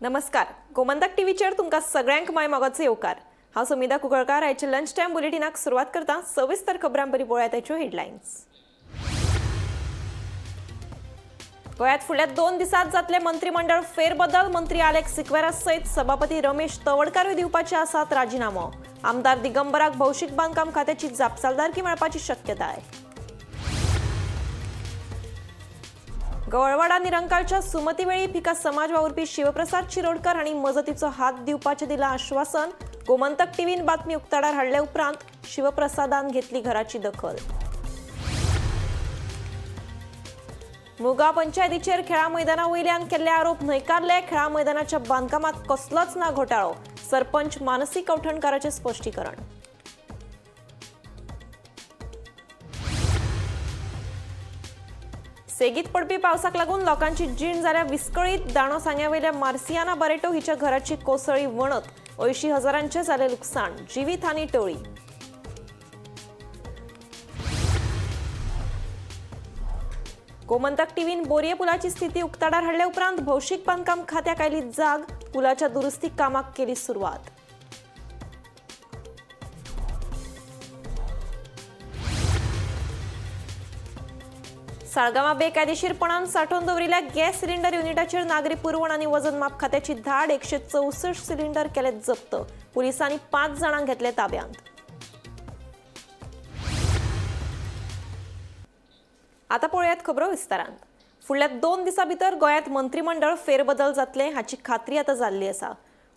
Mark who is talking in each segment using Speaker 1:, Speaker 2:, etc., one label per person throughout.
Speaker 1: नमस्कार. गोमंतक टीव्हीचेर तुमकां सगळ्यांक माय मोगाचो येवकार. हांव सुमिता कुंकळकार. आयच्या लंच टायम बुलेटिनाक सुरवात करता. सविस्तर खबरां बरी पळयात आयच्यो हेडलायन्स. गोंयांत फुडल्या 2 दिसांत जातले मंत्रिमंडळ फेरबदल. मंत्री अलेक्स सिक्वेरा सयत सभापती रमेश तवडकारूय दिवपाचे आसात राजिनामो. आमदार दिगंबराक भौशीक बांदकाम खात्याची जापसालदारकी मेळपाची शक्यताय. गवळवाडा निरंकालच्या सुमती वेळी फिका समाज वावुरपी शिवप्रसाद शिरोडकर हांणी मजतीचो हात दिवपाचें दिलां आश्वासन. गोमंतक टीव्हीन बातमी उक्ताडार हाडले उपरांत शिवप्रसादान घेतली घराची दखल. मुगा पंचायतीचेर खेळा मैदाना वयल्यान केल्ले आरोप न्हयकारले. खेळा मैदानाच्या बांदकामात कसलोच ना घोटाळो. सरपंच मानसी कवठणकाराचें स्पश्टीकरण. सेगीत पडपी पावसाक लागून लोकांची जीण जाल्या विस्कळीत. दाणो सांग्यावयल्या मार्सियाना बारेटो हिच्या घराची कोसळी वणत. 80,000 जाले लुकसाण. जिवीत हानी टळी. गोमंतक टीव्हीन बोरये पुलाची स्थिती उक्ताडार हाडले उपरांत भौशीक बांदकाम खात्याक आयली जाग. पुलाच्या दुरुस्ती कामाक केली सुरवात. साळगांवां बेकायदेशीरपणान सांठोवन दवरिल्ल्या गॅस सिलिंडर युनिटाचेर नागरी पुरवण आनी वजन माप खात्याची धाड. 164 सिलिंडर केले जप्त. पुलिसांनी 5 जाणांक घेतले ताब्यांत. आता पळयात खबरो विस्तारांत. फुडल्या 2 दिसां भितर गोंयांत मंत्रिमंडळ फेरबदल जातले हाची खात्री आता जाल्ली आसा.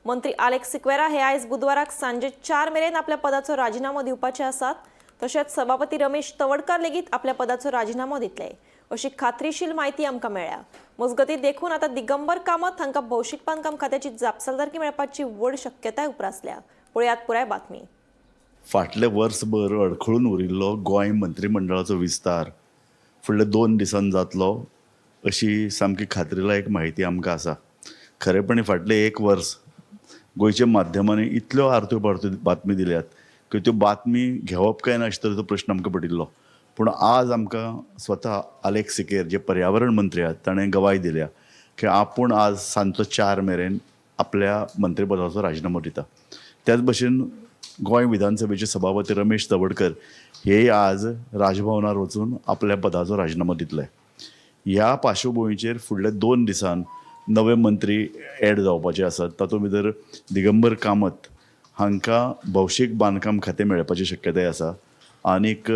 Speaker 1: मंत्री अलेक्स सिक्वेरा हे आयज बुधवाराक सांजे 4 मेरेन आपल्या पदाचो राजिनामो दिवपाचे आसात. तशेंच सभापती रमेश तवडकार लेगीत आपल्या पदाचो राजिनामो दितले अशी खात्रीशील माहिती आमकां मेळ्ळ्या. मजगतीं देखून आता दिगंबर कामत हांकां भौशीक बांदकाम खात्याची जापसालदारकी मेळपाची व्हड शक्यताय उप्रासल्या. पळयात पुराय बातमी.
Speaker 2: फाटले वर्सभर अडखळून उरिल्लो गोंय मंत्रिमंडळाचो विस्तार फुडल्या 2 दिसांनी जातलो अशी सामकी खात्रीलायक माहिती आमकां आसा. खरेपणी फाटले 1 वर्स गोंयच्या माध्यमांनी इतल्यो आरत्यो पारत्यो बातमी दिल्यात की त्यो बातमी घेवप काय ना अशें तरेचो प्रश्न आमकां पडिल्लो. पूण आज आमकां स्वता अलेक्स सिक्वेरा जे पर्यावरण मंत्री आहात ताणें गवाय दिल्या की आपूण आज सांजचो 4 मेरेन आपल्या मंत्रीपदाचो राजिनामो दिता. त्याच भशेन गोंय विधानसभेचे सभापती रमेश तवडकर हे आज राजभवनार वचून आपल्या पदाचो राजिनामो दितले. ह्या पार्श्वभुमीचेर फुडल्या 2 दिसांन नवे मंत्री एड जावपाचे आसात. तातूंत भितर दिगंबर कामत हांकां भौशीक बांदकाम खातें मेळपाची शक्यताय आसा. आनीक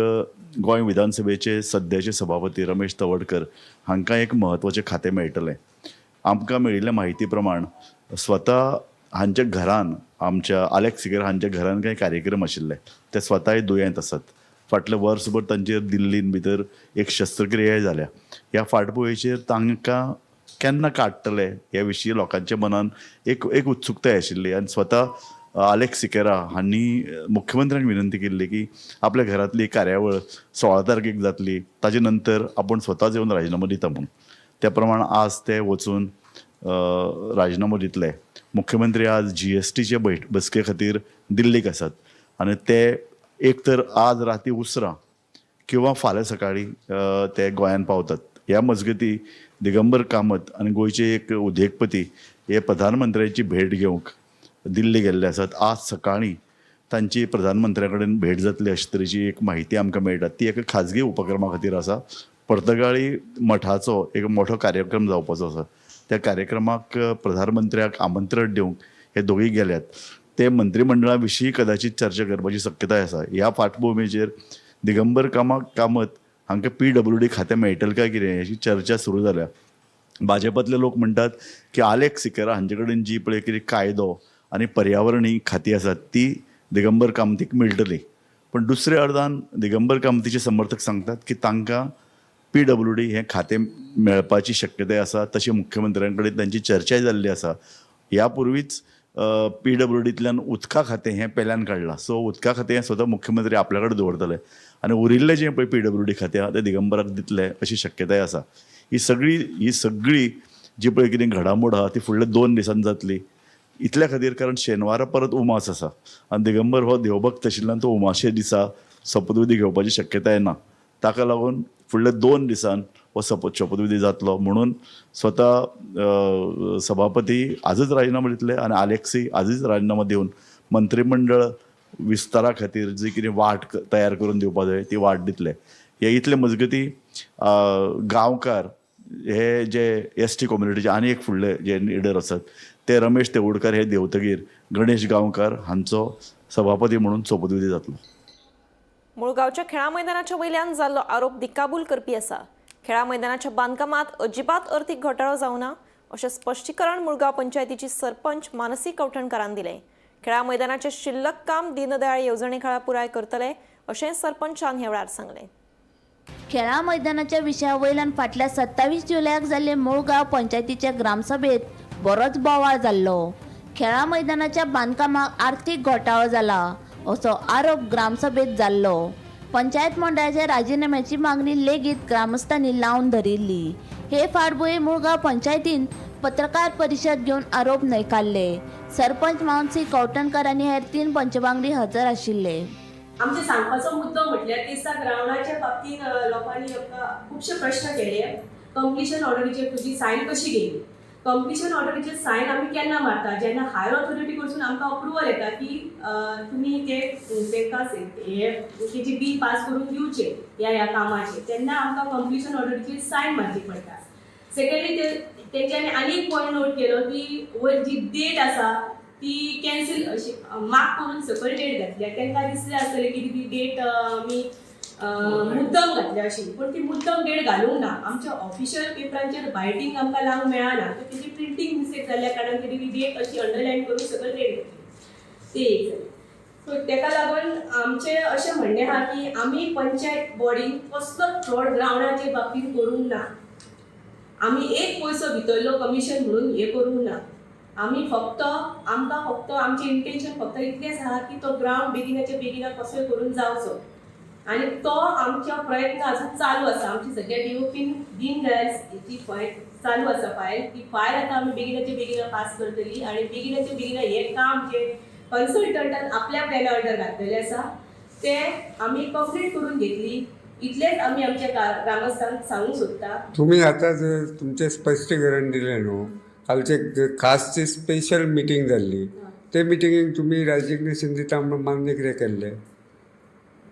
Speaker 2: गोंय विधानसभेचे सद्याचे सभापती रमेश तवडकर हांकां एक म्हत्वाचें खातें मेळटलें. आमकां मेळिल्ल्या म्हायती प्रमाण स्वता हांच्या घरान आमच्या अलेक्स सिक्वेरा हांच्या घरान कांय कार्यक्रम आशिल्ले. ते स्वताय दुयेंत आसात. फाटले वर्सभर तांचेर दिल्लीन भितर एक शस्त्रक्रियाय जाल्या. ह्या फाटभुंयेचेर तांकां केन्ना काडटले ह्या विशीं लोकांच्या मनान एक उत्सुकताय आशिल्ली. आनी स्वता अलेक्स सिक्वेरा हांणी मुख्यमंत्र्यांक विनंती केल्ली की आपल्या घरांतली कार्यावळ 16 तारखेक जातली, ताजे नंतर आपूण स्वताच येवन राजिनामो दिता म्हणून. त्या प्रमाण आज ते वचून राजिनामो दितले. मुख्यमंत्री आज GSTचे बसके खातीर दिल्लीक आसात आनी ते एक तर आज राती उसरां किंवा फाल्यां सकाळीं ते गोंयान पावतात. ह्या मजगती दिगंबर कामत आनी गोंयचे एक उद्योगपती हे प्रधानमंत्र्याची भेट घेवंक दिल्ली गेल्ले आसात. आज सकाळीं तांची प्रधानमंत्र्या कडेन भेट जातली अशे तरेची एक माहिती आमकां मेळटा. ती एका खाजगी उपक्रमा खातीर आसा. पर्तगाळी मठाचो एक मोठो कार्यक्रम जावपाचो आसा. त्या कार्यक्रमाक प्रधानमंत्र्याक आमंत्रण दिवंक हे दोगूय गेल्यात. ते मंत्रिमंडळा विशीं कदाचित चर्चा करपाची शक्यताय आसा. ह्या फाटभुंयेचेर दिगंबर कामत हांकां PWD खातें मेळटलें काय कितें अशी चर्चा सुरू जाल्या. भाजपातले लोक म्हणटात की अलेक्स सिक्वेरा हांचे कडेन जी पळय कितें कायदो आनी पर्यावरण ही खातीं आसात ती दिगंबर कामतीक मेळटली. पण दुसऱ्या अर्दान दिगंबर कामतीचे समर्थक सांगतात की तांकां PWD हें खातें मेळपाची शक्यताय आसा. तशी मुख्यमंत्र्यां कडेन तांची चर्चाय जाल्ली आसा. ह्या पूर्वीच PWDंतल्यान उदका खातें हें पेल्यान काडलां. सो उदका खातें स्वता मुख्यमंत्री आपल्या कडेन दवरतले आनी उरिल्लें जें पळय PWD खातें आहा तें दिगंबराक दितले अशी शक्यताय आसा. ही सगळी जी पळय कितें घडामोड आहा ती फुडल्या 2 दिसांनी जातली. इतल्या खातीर कारण शेनवारा परत उमास आसा आनी दिगंबर हो देवभक्त आशिल्ल्यान तो उमाशे दिसा शपतविधी घेवपाची शक्यताय ना. ताका लागून फुडल्या 2 दिसांन हो शपथविधी जातलो म्हणून स्वता सभापती आजच राजिनामा दितले आणि आलेक्सी आजच राजिनामा दिवन मंत्रिमंडळ विस्तारा खातीर जी कितें वाट तयार करून दिवपा जाय ती वाट दितले. हे इतले मजगती गांवकार हे जे ST कम्युनिटीचे आनी एक फुडले जे लिडर आसात ते रमेश तेवडकर हे देवतगीर गणेश गांवकार हांचो सभापती म्हणून शपथविधी जातलो.
Speaker 1: मुळगांवच्या खेळा मैदानाच्या वयल्यान जाल्लो आरोप दिकाबूल करपी आसा. खेळा मैदानाच्या बांदकामात अजिबात अर्थीक घोटाळो जावना अशें स्पश्टीकरण मुळगांव पंचायतीची सरपंच मानसी कवठणकरान दिलें. खेळा मैदानाचे शिल्लक काम दीनदयाळ येवजणे खाला पुराय करतले अशें सरपंचान ह्या वेळार सांगलें.
Speaker 3: खेळा मैदानाच्या विशया वयल्यान फाटल्या 27 जुलयाक जाल्ले मुळगांव पंचायतीच्या ग्रामसभेत बरोच बोवाळ जाल्लो. खेळा मैदानाच्या बांदकामाक आर्थीक घोटाळो जाला असो आरोप ग्रामसभेत जाल्लो. पंचायत मंडळाच्या राजिनाम्याची मागणी लेगीत ग्रामस्थांनी लावन धरिल्ली. हे फाटभुंयेर मुळगांव पंचायतीन पत्रकार परिशद घेवन आरोप न्हयकारले. सरपंच मानसी कवठणकर आनी हेर 3 पंचवांगडी हजर आशिल्ले.
Speaker 4: आमचे सांगपाचो मुद्दो म्हटल्यार दिसता ग्रावंडाच्या बाबतींत लोकांनी आमकां खुबशे प्रश्न केले. कंप्लिशन ऑर्डरीचेर तुजी सायन कशी गेली? कंप्लिशन ऑर्डरीचेर सायन आमी केन्ना मारता जेन्ना हायर ऑथॉरिटी कडसून आमकां अप्रुवल येता की तुमी तांकां तेजी बील पास करून दिवचे ह्या कामाचे, तेन्ना आमकां कंप्लिशन ऑर्डरीचेर सायन मारची पडटा. सेकंडली तेंच्यांनी आनी एक पॉयंट नोट केलो की वयर जी डेट आसा ती कॅन्सील अशी मार्क करून सकयल डेट घातल्या. तांकां दिसलें आसतलें की ती डेट आमी मुद्दम घातल्या अशी, पूण ती मुद्दम डेट घालूंक ना. आमच्या ऑफिशियल पेपरांचेर बायटींग आमकां लावंक मेळना, तर तेजी प्रिंटींग मिस्टेक जाल्ल्या कारणान तेणी ती डेट अशी अंडरलायन करून सकयल डेट घातली. ते एक जालें. सो ताका लागून आमचें अशें म्हणणें आहा की आमी पंचायत बॉडीन कसलोच फ्रॉड ग्रावंडाचे बाबतींत करूंक ना. आमी एक पयसो भितरलो कमिशन म्हणून हे करूंक ना. आमी आमकां फक्त आमचें इंटेंशन फक्त इतलेंच आहा की तो ग्रावंड बेगिनाच्या बेगिना कसोय करून जावचो आनी तो आमच्या प्रयत्न अजून चालू आसा. आमची सद्या DOPन दीनदयाळ जी फायल चालू आसा ती फायल आतां आमी बेगिनाच्या बेगिना पास करतली आनी बेगिनाच्या बेगिना हें काम जे कन्सल्टंटान आपल्या प्लॅना अंडर घातलेलें आसा तें आमी कंप्लीट करून घेतली. इतलेंच आमी आमच्या ग्रामस्थांक सांगूंक सोदता.
Speaker 5: तुम्ही आता तुमचे स्पश्टीकरण दिलें न्हू, कालचे खासची स्पेशल मिटींग जाल्ली, ते मिटिंगेक तुम्ही रेजिग्नेशन दिता म्हणून मान्य कितें केल्लें?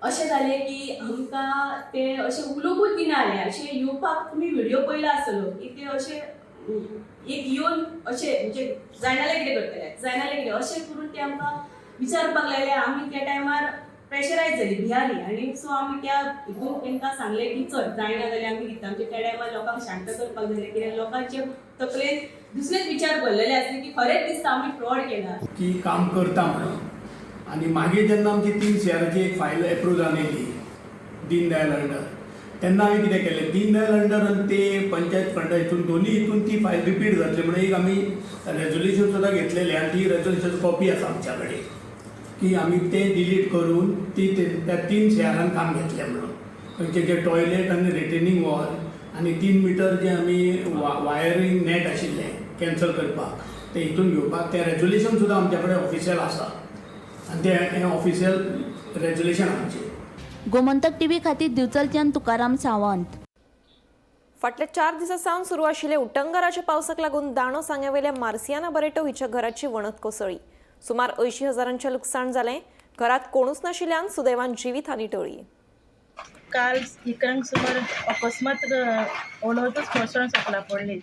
Speaker 4: अशें जालें की आमकां ते अशें उलोवंकूच दिनासलें. अशें येवपाक तुमी व्हिडिओ पळयला आसतलो की ते अशें एक येवन अशें म्हणजे जायनाले कितें करतले जायनाले कितें अशें करून ते आमकां विचारपाक लागले. आमी त्या टायमार प्रेशरायज जाली भियाली आनी सो आमी त्या हितून तांकां सांगलें की चल जायना जाल्यार आमी दिता. म्हणजे त्या टायमार लोकांक शांत करपाक जाय कित्याक लोकांचे तकलेन दुसरेच विचार भरलेले आसले की खरेंच दिसता आमी फ्रॉड केला
Speaker 6: की काम करता म्हणून. आणि मागीर जेन्ना आमची 3 शेअराची एक फायल एप्रूव जावन येयली दीनदयाळ अंडर, तेन्ना आमी कितें केलें, दीनदयाळ अंडर आनी ते पंचायत फंडा हितून दोनी हितून ती फायल रिपीट जातली म्हणून एक आमी रेजोल्युशन सुद्दां घेतलेलें आनी ती रेजोल्युशन कॉपी आसा आमच्या कडेन की आमी ते डिलीट करून त्या 3 शेअरान काम घेतलें म्हणून. खंयचे जे टॉयलेट आनी रिटेनिंग वॉल आनी 3 मीटर जे आमी वायरींग नेट आशिल्लें कॅन्सल करपाक ते हितून घेवपाक ते रेजोल्युशन सुद्दां आमच्या कडेन ऑफिशियल आसा आनी ते ऑफिशियल रेजोल्युशन आमचें.
Speaker 3: गोमंतक TV खातीर दिवचलच्यान तुकाराम सावंत.
Speaker 1: फाटल्या 4 दिसां सावन सुरू आशिल्ले उटंगराच्या पावसाक लागून दाणो सांग्यावेल्या मार्सियाना बरेटो हिच्या घराची वणत कोसळ्ळी. सुमार 80,000 लुकसाण जालें. घरात कोणूच नाशिल्ल्यान सुदैवान जिवीत हानी टळ्ळी.
Speaker 7: काल इकरांक सुमार अकस्मात ओणवतच कोसळून सकला पडली.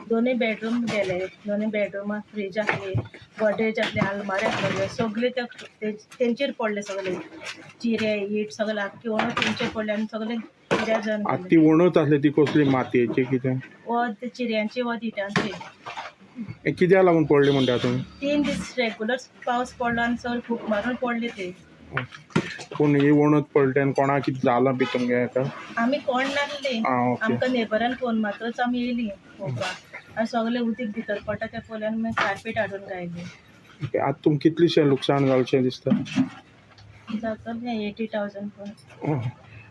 Speaker 7: दोनूय बेडरूम गेले. दोनूय बेडरुमांत फ्रीज आसली, गॉड्रेज आसली, आलमारी आसलेल्यो, सगळे तेंचेर पडले. सगळे चिरे ईट सगळे आख्खी ओणव तेंचेर पडले आनी सगळे कितें जावन
Speaker 8: ती वणत आसली ती कसली मातयेची कितें
Speaker 7: वत चिरयांची वत इटांची.
Speaker 8: कित्याक लागून पडली म्हणटा तुमी?
Speaker 7: 3 दीस रेगुलर पावस पडलो आनी सगळे खूब मारून पडले ते.
Speaker 8: पूण ही वणत पडली आनी कोणाक कितें जालां बी तुमगे हेका?
Speaker 7: आमी कोण नासली, आमकां नेबरान फोन मात्रच आमी येयली पळोवपाक आनी सगळे उदीक भितर पडटा तें पळोवन आमी कार्पेट हाडून घायली.
Speaker 8: आतां तुमकां कितलेशें लुकसाण जावचें दिसता?
Speaker 7: जातलें 80,000 पण.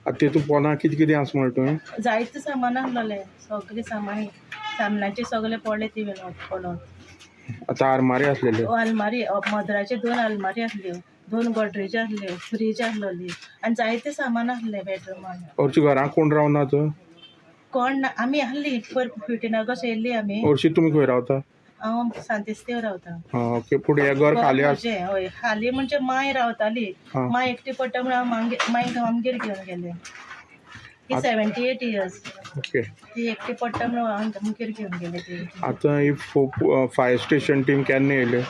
Speaker 8: आतां तेतून पोना कितें कितें आसा म्हण तुवें?
Speaker 7: जायते सामान आसलेलें, सगळे सामनाचे सगळे पडले ती पडोन.
Speaker 8: आतां आरमारी आसलेल्यो?
Speaker 7: आलमारी मदराचे 2 आलमारी आसल्यो, 2 गॉड्रेज आसल्यो, फ्रीज आसलोली आनी जायते सामान आसलें बेडरुमान.
Speaker 8: हरच्या घरांत कोण रावनात?
Speaker 7: कोण ना आमी आहली फिफ्टीन ऑगस्ट येयल्ली आमी.
Speaker 8: हरशीं तुमी खंय रावता?
Speaker 7: हांव सांतिस्तेव रावता.
Speaker 8: ओके, पूण हे घर खाली आसा?
Speaker 7: म्हजें, हय हाली म्हणजे माय रावताली.
Speaker 8: हा.
Speaker 7: माय एकटी पडटा म्हणून हांव मागीर आमगेर घेवन गेलें. ती 78 इयर्स.
Speaker 8: ओके,
Speaker 7: ती एकटी पडटा म्हणून हांव आमगेर घेवन गेलें ती.
Speaker 8: आतां ही फायर स्टेशन टीम केन्ना येयले?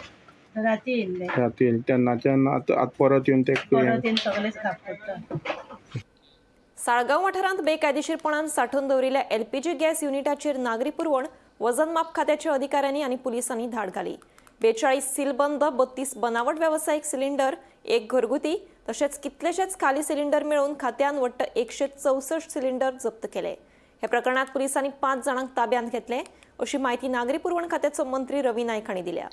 Speaker 7: राती येयल्ले.
Speaker 8: राती येयले तेन्नाच्यान आतां परत येवन ते
Speaker 7: परत येवन सगळेच खाप पडटा.
Speaker 1: साळगांव वाठारांत बेकायदेशीरपणान सांठोवन दवरिल्ल्या LPG गॅस युनिटाचेर नागरी पुरवण वजन माप खात्याच्या अधिकाऱ्यांनी आणि पुलिसांनी धाड घाली. 42 सीलबंद, 32 बनावट व्यावसायिक सिलिंडर, 1 घरगुती तशेंच कितलेशेच खाली सिलिंडर मेळून खात्यान वट्ट 164 सिलिंडर जप्त केले. ह्या प्रकरणात पुलिसांनी 5 जाणांक ताब्यांत घेतले, अशी माहिती नागरी पुरवण खात्याचो मंत्री रवी नायक हांणी दिल्या.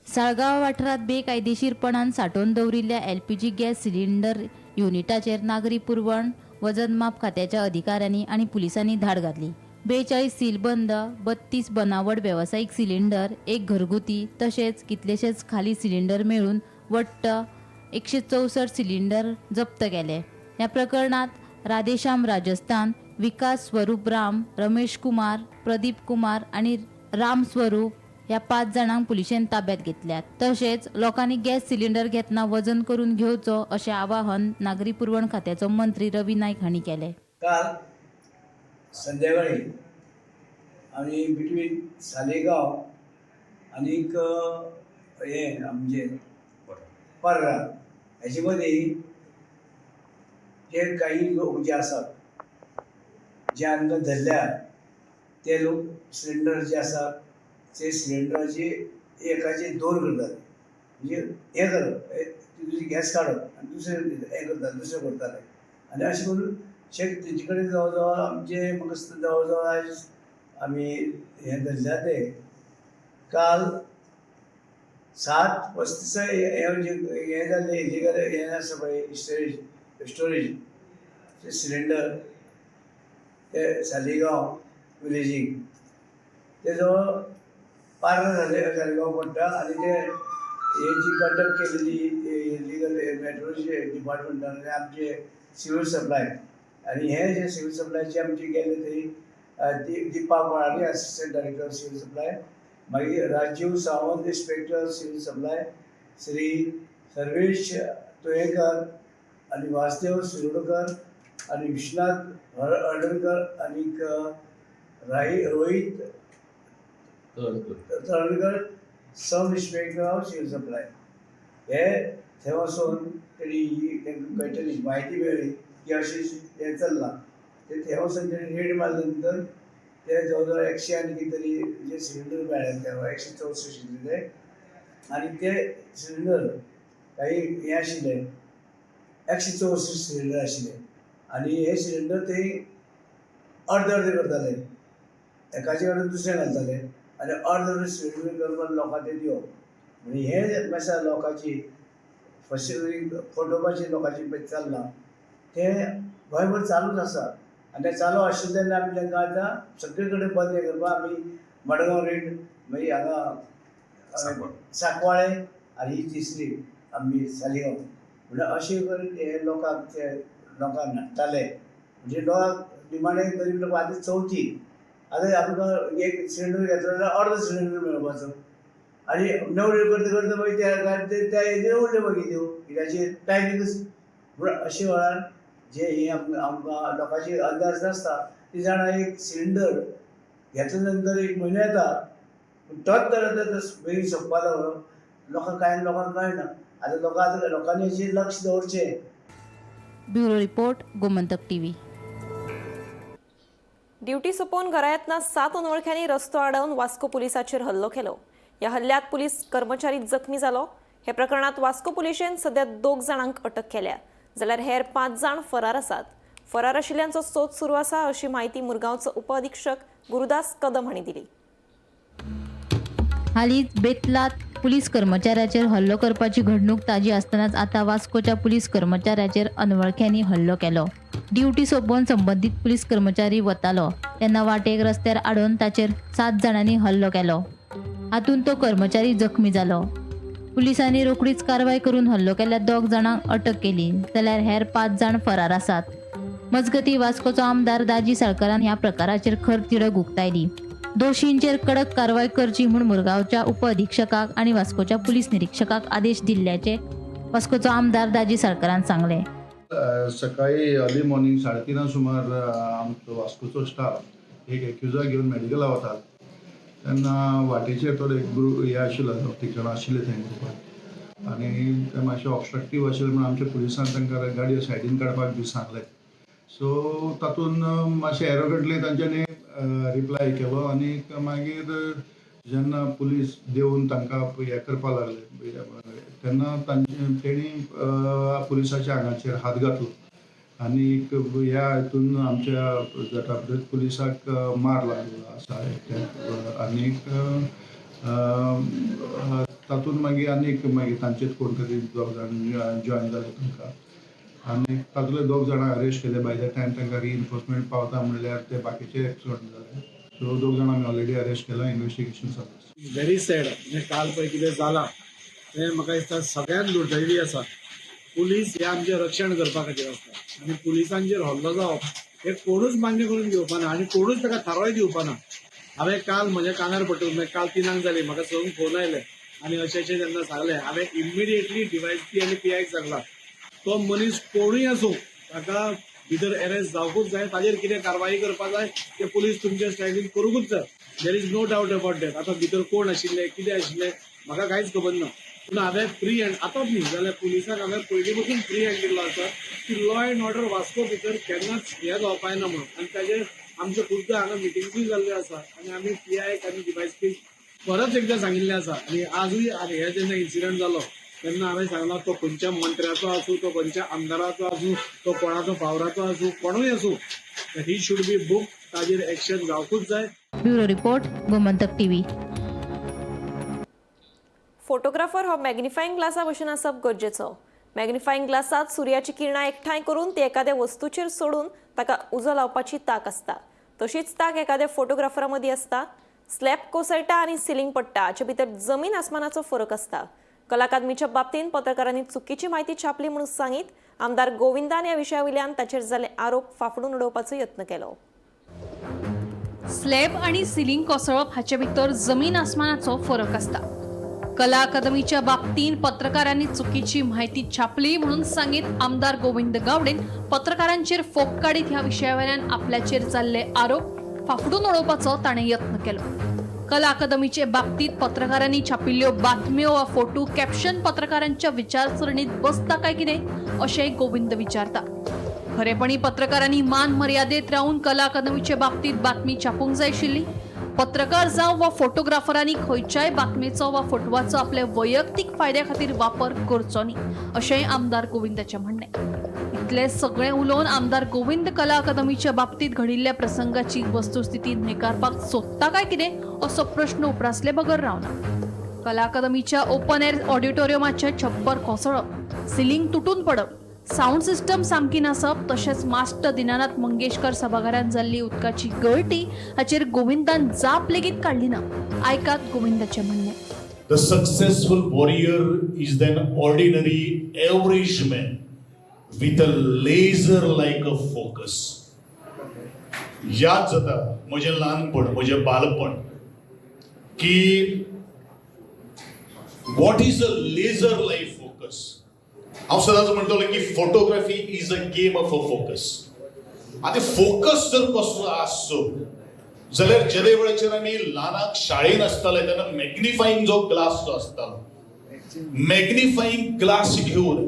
Speaker 3: साळगांव वाठारांत बेकायदेशीरपणान सांठोवन दवरिल्ल्या LPG गॅस सिलिंडर युनिटाचेर नागरी पुरवण वजन माप खात्याच्या अधिकाऱ्यांनी आणि पुलिसांनी धाड घातली. 42 सीलबंद, 32 बनावट व्यावसायिक सिलिंडर, 1 घरगुती तशेंच कितलेशेच खाली सिलिंडर मेळून वट्ट 164 सिलिंडर जप्त केले. ह्या प्रकरणात राधेश्याम राजस्थान, विकास स्वरूप राम, रमेश कुमार, प्रदीप कुमार आणि राम स्वरूप ह्या 5 जाणांक पुलिशेन ताब्यात घेतल्यात. तशेंच लोकांनी गॅस सिलिंडर घेतना वजन करून घेवचो अशें आवाहन नागरी पुरवण खात्याचो मंत्री रवी नायक हांणी केलें.
Speaker 9: काल संध्याकाळी आमी बिटवीन सालेगांव आनीक हे आमचे पर्रा हेचे मदीं जे काही लोक जे आसात जे आमकां धरल्यात ते लोक सिलिंडर जे आसात ते सिलिंडराचे एकाचे 2 करताले. म्हणजे हे करप तुजी गॅस काडप आनी दुसरें हें करताले, दुसरें करताले. आनी अशें करून तेजे कडेन जवळ जवळ आमचे म्हाका दिसता जवळ जवळ आयज आमी हें धरल्या ते काल 7:35 हें जाल्लें इलिगल हें आसा पळय स्टोरेज ते सिलिंडर ते सालेगांव विलेजीक ते जवळ पार्रा सालेगांव पडटा. आनी ते हेची कंडक्ट केलेली इलिगल मेट्रोचे डिपार्टमेंटान आनी आमचे सिवील सप्लाय आनी हे जे सिवील सप्लायचे आमचे गेले थंय Dipa Palari assistant director civil supply, मागीर Rajiv Sawant inspector civil supply, Shri Sarvesh Tuyekar आनी वासदेव शिरोडकर आनी विश्वनाथ हळदणकर आनीक Rohit Talankar sub inspector of civil supply हे थंय वचून तेणी तांकां खंयतरी म्हायती मेळ्ळी की अशें हें चल्लां. ते थंय वचून तेणी रेड मारले नंतर ते जवळ जवळ 100 आनी कितें तरी जे सिलिंडर मेळ्ळे ते 164 आशिल्ले आनी ते सिलिंडर काही हे आशिल्ले 164 सिलिंडर आशिल्ले आनी हे सिलिंडर थंय अर्द अर्द करताले, एकाचे कडेन दुसरें घालताले आनी अर्द अर्द सिलिंडर करपाक लोकांक ते दिवप. म्हणजे हे मातशा लोकांची फसवणूक फटोवपाची लोकांची पळय चल्लां तें गोंयभर चालूच आसा. आनी तें चालू आशिल्लें तेन्ना आमी तांकां आतां सगळे कडेन बंद करपाक आमी मडगांव रेड मागीर हांगा सांकवाळे आनी ही तिसरी आमी सालिगांव म्हणजे अशें करून हे लोकांक ते लोकांक नाडटाले. म्हणजे लोक निमाणे गरीब लोक आतां चवथी आतां आमकां एक सिलिंडर घेतलो जाल्यार अर्द सिलिंडर मेळपाचो आनी नवऱ्यो करता करता मागीर त्या हेजेर उरले मागीर त्यो कित्याचेर टायमींगच. म्हण अशे वेळार जे हे आमकां लोकांची अंदाज नासता ती जाणां एक सिलिंडर घेतल्या नंतर 1 म्हयनो येता पूण तोच तर बेगीन सोंपपा लागलो. लोकांक कळना. आतां लोकांनी हेचेर लक्ष दवरचें.
Speaker 3: Bureau report, Gomantak TV.
Speaker 1: Duty सोंपोवन घरा येतना 7 अनवळख्यांनी रस्तो आडावन वास्को पुलिसाचेर हल्लो केलो. ह्या हल्ल्यात पुलीस कर्मचारी जखमी जालो. हे प्रकरणात वास्को पुलिशेन सध्या 2 जाणांक अटक केल्या जाल्यार हेर 5 जाण फरार आसात. फरार आशिल्ल्यांचो सोद सुरू आसा अशी माहिती मुरगांवचो उपअधीक्षक गुरुदास कदम हांणी दिली.
Speaker 3: हालींच बेतलात पुलीस कर्मचाऱ्याचेर हल्लो करपाची घडणूक ताजी आसतनाच आतां वास्कोच्या पुलीस कर्मचाऱ्याचेर अनवळख्यांनी हल्लो केलो. ड्युटी सोंपोवन संबंदीत पुलीस कर्मचारी वतालो तेन्ना वाटेक रस्त्यार आडोवन ताचेर 7 जाणांनी हल्लो केलो. हातूंत तो कर्मचारी जखमी जालो. पुलिसांनी रोखडीच कारवाय करून हल्लो केल्ल्या 2 जाणांक अटक केली जाल्यार हेर 5 जाण फरार आसात. मजगती वास्कोचो आमदार दाजी साळकारान ह्या प्रकाराचेर खर तिडक उक्तायली. दोशींचेर कडक कारवाय करची म्हूण मुरगांवच्या उपअधीक्षकाक आनी वास्कोच्या पुलीस निरीक्षकाक आदेश दिल्ल्याचे वास्कोचो आमदार दाजी साळकारान सांगले.
Speaker 10: सकाळी अर्ली मॉर्निंग 3:30 सुमार आमचो वास्कोचो स्टाफ एक एक्युजा घेवन मेडिकला वतात तेन्ना वाटेचेर थोडे एक ग्रूप हे आशिल्लो 10 जाण आशिल्ले थंय ग्रुपान आनी ते मातशे ऑब्स्ट्रक्टीव आशिल्ले म्हणून आमच्या पुलिसान तांकां गाडयो सायडीन काडपाक बी सांगले. सो तातूंत मातशें एरोगंटली तांच्यांनी रिप्लाय केलो आनी मागीर जेन्ना पुलीस देवन तांकां हें करपाक लागले तेन्ना तेणी पुलिसाच्या आंगाचेर हात घातलो आनी ह्या हितून आमच्या जटाब्रत पुलिसाक मार लागलो आसा आनीक तातूंत मागीर मागीर तांचेच कोण तरी 2 जाण जॉयन जाले तांकां आनी तातूंतले 2 जाणां अरेस्ट केले. बाय द टायम तांकां रिइन्फोर्समेंट पावता म्हणल्यार ते बाकीचे एक्सिडेंट जाले. सो 2 जाणां आमी ऑलरेडी अरेस्ट केला. इन्व्हेस्टिगेशन चालू.
Speaker 11: व्हेरी सॅड म्हणजे काल पळय कितें जालां तें म्हाका दिसता सगळ्यांत दुर्दैवी आसा. पुलीस हे आमचें रक्षण करपा खातीर आसता आनी पुलिसांचेर हल्लो जावप हे कोणूच मान्य करून घेवपाना आनी कोणूच ताका थाराय दिवपाना. हांवें काल म्हज्या कानार पडटलें काल 3 जाली म्हाका सगळ्यांक फोन आयले आनी अशें जेन्ना सांगलें हांवें इमिडिएटली DYSP आनी PIक सांगलां तो मनीस कोणूय आसूं ताका भितर अरेस्ट जावपूच जाय. ताजेर कितें कारवाई करपा जाय ते पुलीस तुमच्या स्टायलीन करूंकूच जाय. There is no doubt about that. आतां भितर कोण आशिल्ले कितें आशिल्लें म्हाका कांयच खबर ना पूण हांवें फ्री हँड आतांच न्ही जाल्यार पुलिसांक हांवें पयलीं पासून फ्री हँड दिल्लो आसा की लॉ अँड ऑर्डर वास्को भितर केन्नाच हें जावपाक जायना म्हणून आनी ताजेर आमचे खुबदां हांगा मिटिंग्सूय जाल्ले आसा आनी आमी PIक आनी DYSPक परत एकदां सांगिल्लें आसा आनी आजूय हे जेन्ना इन्सिडंट जालो तेन्ना हांवें सांगलां तो खंयच्या मंत्र्याचो आसूं तो खंयच्या आमदाराचो आसूं तो कोणाचो फावराचो आसूं कोणूय आसूं ही शूड बी बुक ताजेर एक्शन जावपूच जाय.
Speaker 3: Bureau report Gomantak TV.
Speaker 1: Photographer हो मॅग्निफाईंग ग्लासा भशेन आसप गरजेचो. मॅग्निफाईंग ग्लासात सुर्याची किरणां एकठांय करून ती एखाद्या वस्तूचेर सोडून ताका उजो लावपाची ताक आसता. तशीच ताक एखाद्या फोटोग्राफरा मदीं आसता. स्लॅब कोसळटा आनी सिलींग पडटा हाचे भितर जमीन आसमानाचो फरक आसता. कला अकादमीच्या बाबतींत पत्रकारांनी चुकीची म्हायती छापली म्हणून सांगीत आमदार गोविंदान ह्या विशया वयल्यान ताचेर जाल्ले आरोप फाफडून उडोवपाचो यत्न केलो.
Speaker 12: स्लॅब आणि सिलिंग कोसळप हाचे भितर जमीन आसमानाचो फरक आसता. कला अकादमीच्या बाबतींत पत्रकारांनी चुकीची माहिती छापली म्हणून सांगीत आमदार गोविंद गावडेन पत्रकारांचेर फोग काडीत ह्या विशयावयल्यान आपल्याचेर जाल्ले आरोप फाफडून उडोवपाचो ताणें यत्न केलो. कला अकादमीचे बाबतीत पत्रकारांनी छापिल्ल्यो बातम्यो वा फोटो कॅप्शन पत्रकारांच्या विचारसरणीत बसता काय कितें अशेंय गोविंद विचारता. खरेपणी पत्रकारांनी मान मर्यादेत रावून कला अकादमीचे बाबतीत बातमी छापूंक जाय आशिल्ली. पत्रकार जावं वा फोटोग्राफरांनी खंयच्याय बातमेचो वा फोटवाचो आपल्या वैयक्तीक फायद्या खातीर वापर करचो न्ही अशेंय आमदार गोविंदाचें म्हणणें. इतलें सगळें उलोवन आमदार गोविंद कला अकादमीच्या बाबतीत घडिल्ल्या प्रसंगाची वस्तुस्थिती न्हयकारपाक सोदता काय कितें असो प्रश्न उपरासले बगर रावना. कला अकादमीच्या ओपन एअर ऑडिटोरियमाचे छप्पर कोसळप, सिलींग तुटून पडप, साऊंड सिस्टम सामकी नासप तशेंच मास्टर दिनानाथ मंगेशकर सभाघरांत जाल्ली उदकाची गळटी हाचेर गोविंदान जाप लेगीत काडली ना. आयकात गोविंदाचें म्हणणें.
Speaker 13: The successful warrior is an ordinary average man with a laser like a focus. याद जाता म्हजें ल्हानपण म्हजें बालपण की what is a laser like focus. हांव सदांच म्हणटलो की photography is a game of a focus. आनी फोकस जर कसलो आसचो जाल्यार जे वेळाचेर आमी ल्हानाक शाळेन आसताले तेन्ना मॅग्निफाईंग जो ग्लास जो आसतालो मॅग्निफाईंग ग्लास घेवन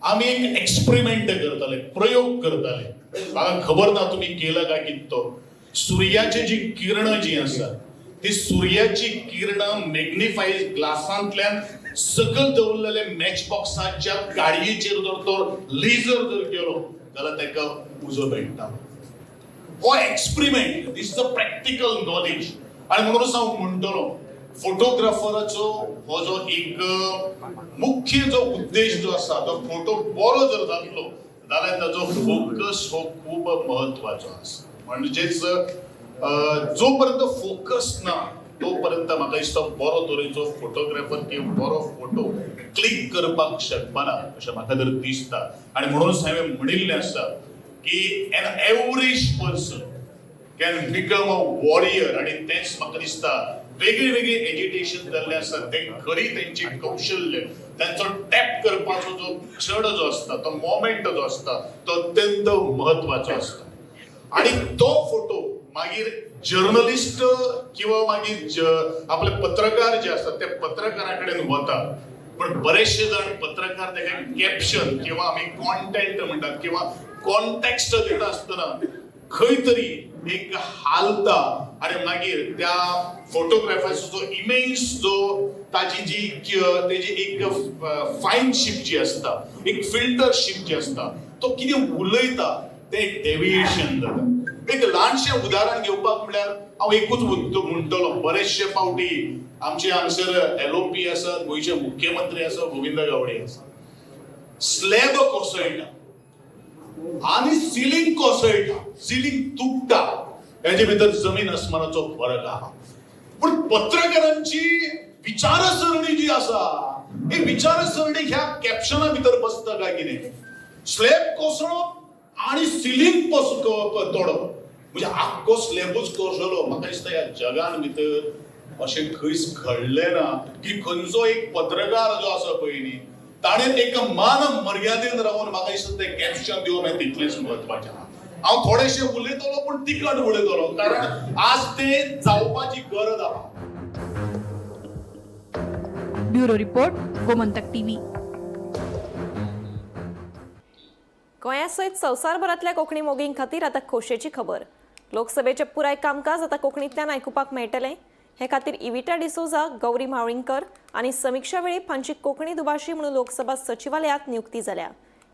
Speaker 13: आमी एक एक्सपेरिमेंट करताले, प्रयोग करताले. म्हाका खबर ना तुमी केला काय कितो. सुर्याची जी किरणां जी आसा ती सुर्याची किरणां मॅग्निफाईंग ग्लासांतल्यान सकल दवरलेले मॅच बॉक्साच्या गाडयेचेर जर तो लेजर जर केलो जाल्यार ताका उजो मेळटा. हो experiment this is a practical knowledge. आनी म्हणूनच हांव म्हणटलो फोटोग्राफराचो हो जो एक मुख्य जो उद्देश जो आसा तो फोटो बरो जर जातलो जाल्यार ताजो फोकस हो खूब महत्वाचो आसा. म्हणजेच जो पर्यंत फोकस ना तो पर्यंत म्हाका दिसता बरो तरेचो फोटोग्राफर किंवा बरो फोटो क्लिक करपाक शकपाना अशें म्हाका तर दिसता. आनी म्हणूनच हांवें म्हणिल्लें आसा की an average person can become a warrior, आणि तेच म्हाका दिसता वेगळी वेगळी एज्युकेशन जाल्ले आसा ते खरी त्यांची कौशल्य, त्यांचो टॅप करपाचो जो क्षण जो असता, तो मोमेंट जो असता, तो अत्यंत महत्वाचो असता. आणि तो फोटो मागीर जर्नलिस्ट किंवा मागीर आपले पत्रकार जे असतात त्या पत्रकाराकडे वता. पण बरेचसे जण पत्रकार ताका कॅप्शन किंवा आम्ही कॉन्टेंट म्हणतात किंवा कॉन्टेक्स्ट दिता आसतना खंय तरी एक हालता, आणि मागीर त्या फोटोग्राफाचो जो इमेज जो ताजी जी तेजी एक फाईनशिप जी असता, एक फिल्टरशिप जी असता, तो कितें उलयता ते डेविएशन जाता. एक ल्हानशें उदाहरण घेवपाक म्हळ्यार हांव एकूच म्हणटलो. बरेचशे फावटी आमचे हांगसर LOP आसात, गोंयचे मुख्यमंत्री आसा गोविंद गावडे आसा, स्लॅब कोसळटा आणि सिलिंग कोसळटा, सिलिंग तुटता, हेजे भितर जमीन अस्मानाचो फरक आहा. पण पत्रकारांची विचारसरणी जी आसा, ही विचारसरणी ह्या कॅप्शना भितर बसता काय कितें? स्लॅब कोसळप आणि सिलिंग तोडप, म्हणजे आख्खो स्लॅबूच कोसळलो. म्हाका दिसता ह्या जगान भितर अशें खंयच घडलें ना की खंयचो एक पत्रकार जो आसा पळय न्ही, ताणें एक मान मर्यादेन रावन म्हाका दिसता तें कॅप्शन दिवप हें तितलेंच म्हत्वाचें आहा. हांव थोडेशें उलयतलो पण तिखट उलयतलो, कारण आज तें जावपाची गरज आहा.
Speaker 12: Bureau report, Gomantak TV.
Speaker 1: गोंयासयत संवसारभरातल्या कोंकणी मोगीं खातीर आतां खोशेची खबर. लोकसभेचें पुराय कामकाज आतां कोंकणींतल्यान आयकुपाक मेळटलें. हे खातीर इविटा डिसोजा, गौरी मावळींकर आनी समिक्षा वेळीप हांची कोंकणी दुभाशी म्हणून लोकसभा सचिवालयात नियुक्ती जाल्या.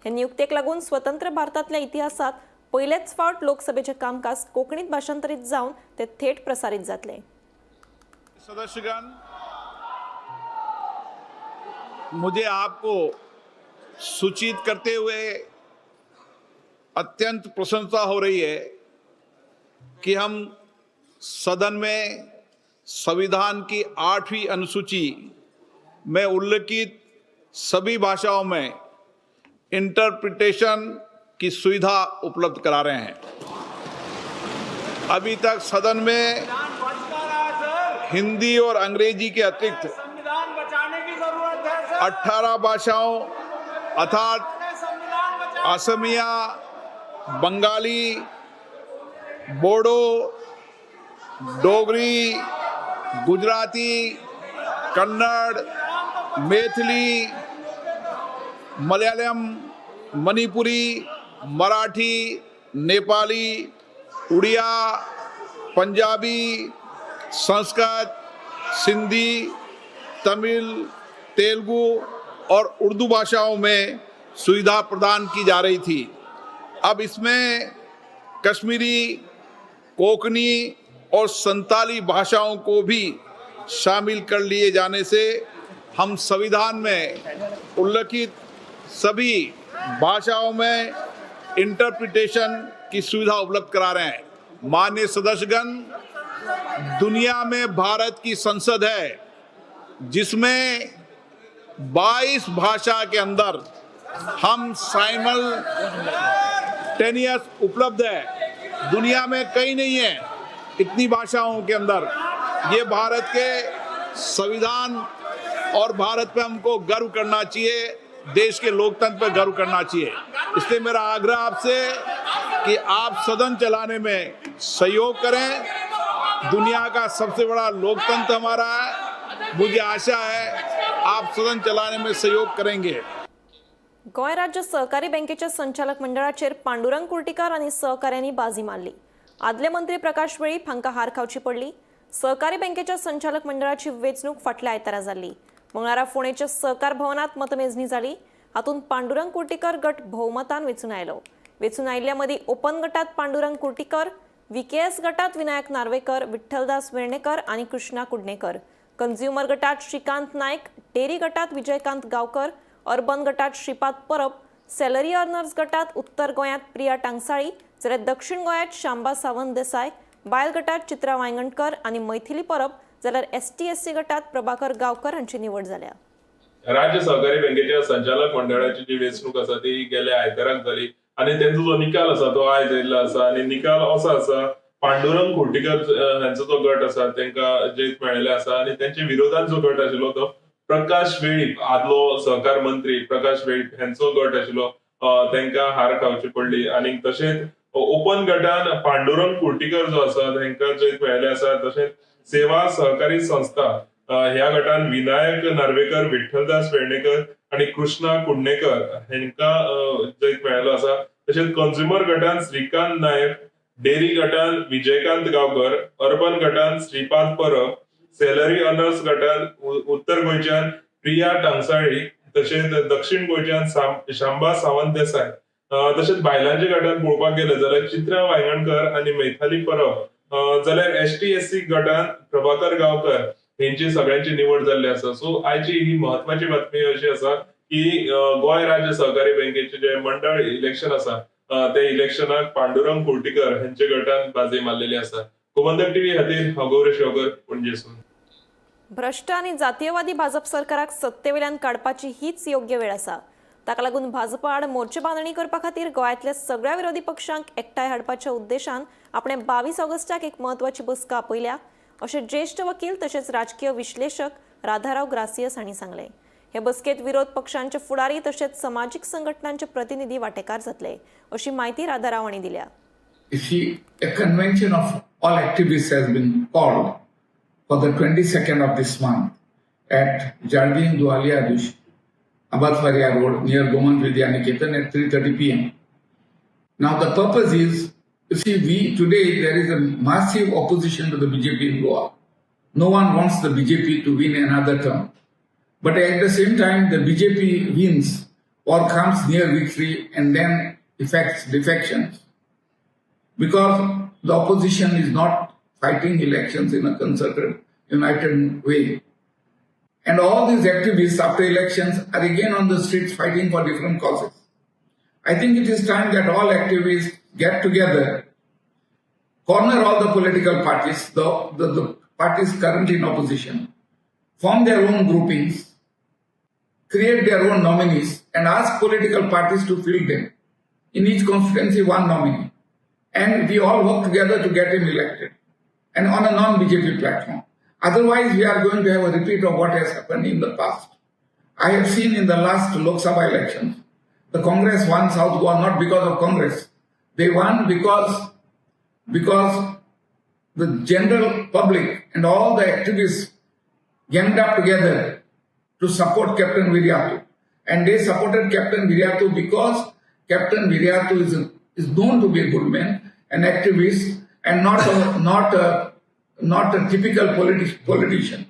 Speaker 1: हे नियुक्तेक लागून स्वतंत्र भारतांतल्या इतिहासात पयलेच फावट लोकसभेचें कामकाज कोंकणींत भाशांतरीत जावन ते थेट प्रसारीत जातलें.
Speaker 8: सदस्यगण, मुझे आपको सूचित करते हुए अत्यंत प्रसन्नता हो रही है कि हम सदन में संविधान की 8वीं अनुसूची में उल्लिखित सभी भाषाओं में इंटरप्रिटेशन की सुविधा उपलब्ध करा रहे हैं. अभी तक सदन में हिंदी और अंग्रेजी के अतिरिक्त 18 भाषाओं अर्थात असमिया, बंगाली, बोडो, डोगरी, गुजराती, कन्नड़, मैथिली, मलयालम, मणिपुरी, मराठी, नेपाली, उड़िया, पंजाबी, संस्कृत, सिंधी, तमिल, तेलुगु और उर्दू भाषाओं में सुविधा प्रदान की जा रही थी. अब इसमें कश्मीरी, कोंकणी और संताली भाषाओं को भी शामिल कर लिए जाने से हम संविधान में उल्लिखित सभी भाषाओं में इंटरप्रिटेशन की सुविधा उपलब्ध करा रहे हैं. माननीय सदस्यगण, दुनिया में भारत की संसद है जिसमें 22 भाषा के अंदर हम साइमल्टेनियस उपलब्ध है. दुनिया में कहीं नहीं है इतनी भाषाओं के अंदर. ये भारत के संविधान और भारत पे हमको गर्व करना चाहिए, देश के लोकतंत्र पे गर्व करना चाहिए. इसलिए मेरा आग्रह आपसे कि आप सदन चलाने में सहयोग करें. दुनिया का सबसे बड़ा लोकतंत्र हमारा है. मुझे आशा है आप सदन चलाने में सहयोग करेंगे.
Speaker 1: गोंय राज्य सहकारी बँकेच्या संचालक मंडळाचेर पांडुरंग कुर्टीकार आनी सहकाऱ्यांनी बाजी मारली. आदले मंत्री प्रकाश वेळीप हांकां हार खावची पडली. सहकारी बँकेच्या संचालक मंडळाची वेंचणूक फाटल्या आयतारा जाल्ली. मंगळारा फोंडेच्या सहकार भवनात मतमेजणी जाली. हातूंत पांडुरंग कुर्टीकर गट भोवमतान वेंचून आयलो. वेंचून आयिल्ल्या मदीं ओपन गटात पांडुरंग कुर्टीकर, VKS गटात विनायक नार्वेकर, विठ्ठलदास वेर्णेकर आनी कृष्णा कुडणेकर, कंझ्युमर गटात श्रीकांत नायक, डेरी गटात विजयकांत गांवकर, अर्बन गटात श्रीपाद परब, सॅलरी अर्नर्स गटात उत्तर गोंयांत प्रिया टांगसाळी, जाल्यार दक्षिण गोंयांत शांबा सावंत देसाय, बायल गटात चित्रा वांयगणकर आनी मैथिली परब, जाल्यार ST-SC गटात प्रभाकर गांवकर हांची निवड जाल्या.
Speaker 14: राज्य सहकारी बँकेच्या संचालक मंडळाची जी वेंचणूक आसा ती गेल्या आयताराक जाली. आणि त्यांचो जो निकाल आसा तो आयज येयल्लो आसा आणि निकाल असो आसा पांडुरंग खोर्टीकर हांचो जो गट आसा तांकां जैत मेळिल्लें आसा आणि त्यांच्या विरोधात जो गट आशिल्लो तो प्रकाश वेळीप आदलो सहकार मंत्री प्रकाश वेळीप हांचो गट आशिल्लो तांकां हार खावची पडली आणि तशेंच ओपन गटान पांडुरंग कुर्टीकर जो आसा तांकां जैत मेळिल्लें आसा तशेंच सेवा सहकारी संस्था ह्या गटान विनायक नार्वेकर विठ्ठलदास वेर्णेकर आणि कृष्णा कुडणेकर हांकां जैत मेळिल्लो आसा तशेंच कंझ्युमर गटान श्रीकांत नायक डेअरी गटान विजयकांत गांवकर अर्बन गटान श्रीपाद परब सॅलरी अर्नर्स गटान उत्तर गोंयच्यान प्रिया टांगसाळी तशेंच दक्षिण गोंयच्यान शांबा सावंत देसाय तशेंच बायलांच्या गटान पळोवपाक गेले जाल्यार चित्रा वांयगणकर आणि मैथाली परब जाल्यार ST SC गटान प्रभाकर गांवकर हेंची सगळ्यांची निवड जाल्ली आसा. सो आयची ही महत्वाची बातमी अशी आसा की गोंय राज्य सहकारी बँकेचे जे मंडळ इलेक्शन आसा त्या इलेक्शनाक पांडुरंग कुर्टीकर हांच्या गटान बाजी मारलेली आसा. गोमंतक टीव्ही खातीर गौरेश योगर पणजेसून.
Speaker 1: भ्रष्ट आणि जातीयवादी भाजप सरकाराक सत्तेवेल्यान काडपाची हीच योग्य वेळ आसा. ताका लागून भाजप आड मोर्चे बांदणी करपा खातीर गोंयांतल्या सगळ्या विरोधी पक्षांक एकठांय हाडपाच्या उद्देशान आपणे 22 ऑगस्टाक एक म्हत्वाची बसका आपयल्या अशें ज्येष्ठ वकील तशेंच राजकीय विश्लेशक राधाराव ग्रासियस हांणी सांगलें. हे बसकेत विरोध पक्षांचे फुडारी तशेंच समाजीक संघटनांचे प्रतिनिधी वांटेकार जातले अशी माहिती राधाराव हांणी दिल्या.
Speaker 15: A convention of all activists has been called for the 22nd of this month at Jardin du Aliadush, Abadfaria Road near Gomant Vidya Niketan at 3:30 p.m. Now the purpose is, you see, today there is a massive opposition to the BJP in Goa. No one wants the BJP to win another term. But at the same time, the BJP wins or comes near victory and then effects defections. Because the opposition is not fighting elections in a concerted, united way. And all these activists after elections are again on the streets fighting for different causes. I think it is time that all activists get together, corner all the political parties, the parties currently in opposition, form their own groupings, create their own nominees and ask political parties to fill them. In each constituency, one nominee. And we all work together to get him elected. And on a non-BJP platform. Otherwise, we are going to have a repeat of what has happened in the past. I have seen in the last Lok Sabha elections, the Congress won South Goa not because of Congress. They won because the general public and all the activists ganged up together to support Captain Viriatu. And they supported Captain Viriatu because Captain Viriatu is known to be a good man, an activist, and not a typical politician.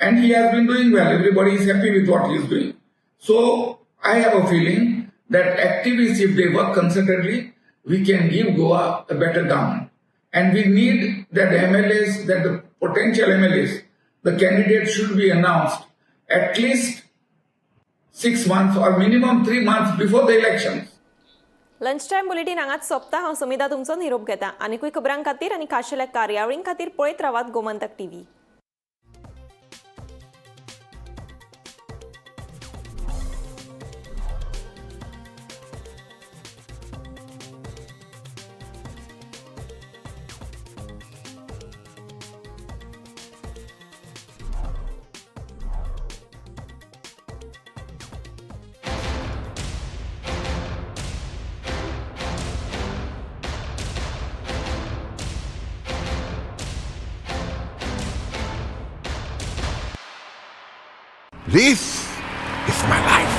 Speaker 15: And he has been doing well. Everybody is happy with what he is doing. So I have a feeling that activists, if they work concertedly, we can give Goa a better government. And we need that MLAs, that the potential MLAs, the candidates should be announced at least 6 months or minimum 3 months before the elections.
Speaker 1: Lunch time bulletin हांगाच सोंपता. हांव समिता तुमचो निरोप घेता. आनीकूय खबरां खातीर आनी खाशेल्या कार्यावळीं खातीर पळयत रावात Gomantak TV.
Speaker 16: This is my life.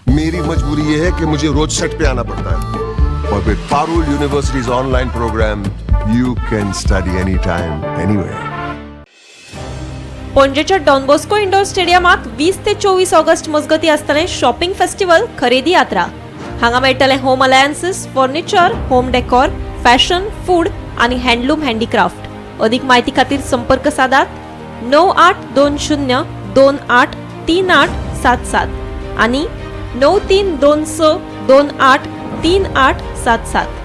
Speaker 16: मेरी मजबूरी ये है कि मुझे रोज सेट पे आना पड़ता है और with Parul university's online program you can study any time anywhere.
Speaker 1: पणजेच्या डॉन बॉस्को इंडोर स्टेडियमात 20 ते 24 ऑगस्ट मजगती आसतलें शॉपिंग फेस्टिवल खरेदी यात्रा. हांगा मेळटले home alliances, furniture, home decor, fashion, food आनी हँडलूम हँडीक्राफ्ट. अधिक माहिती खातीर संपर्क साधात 9820 283877 आणि 9326 283877.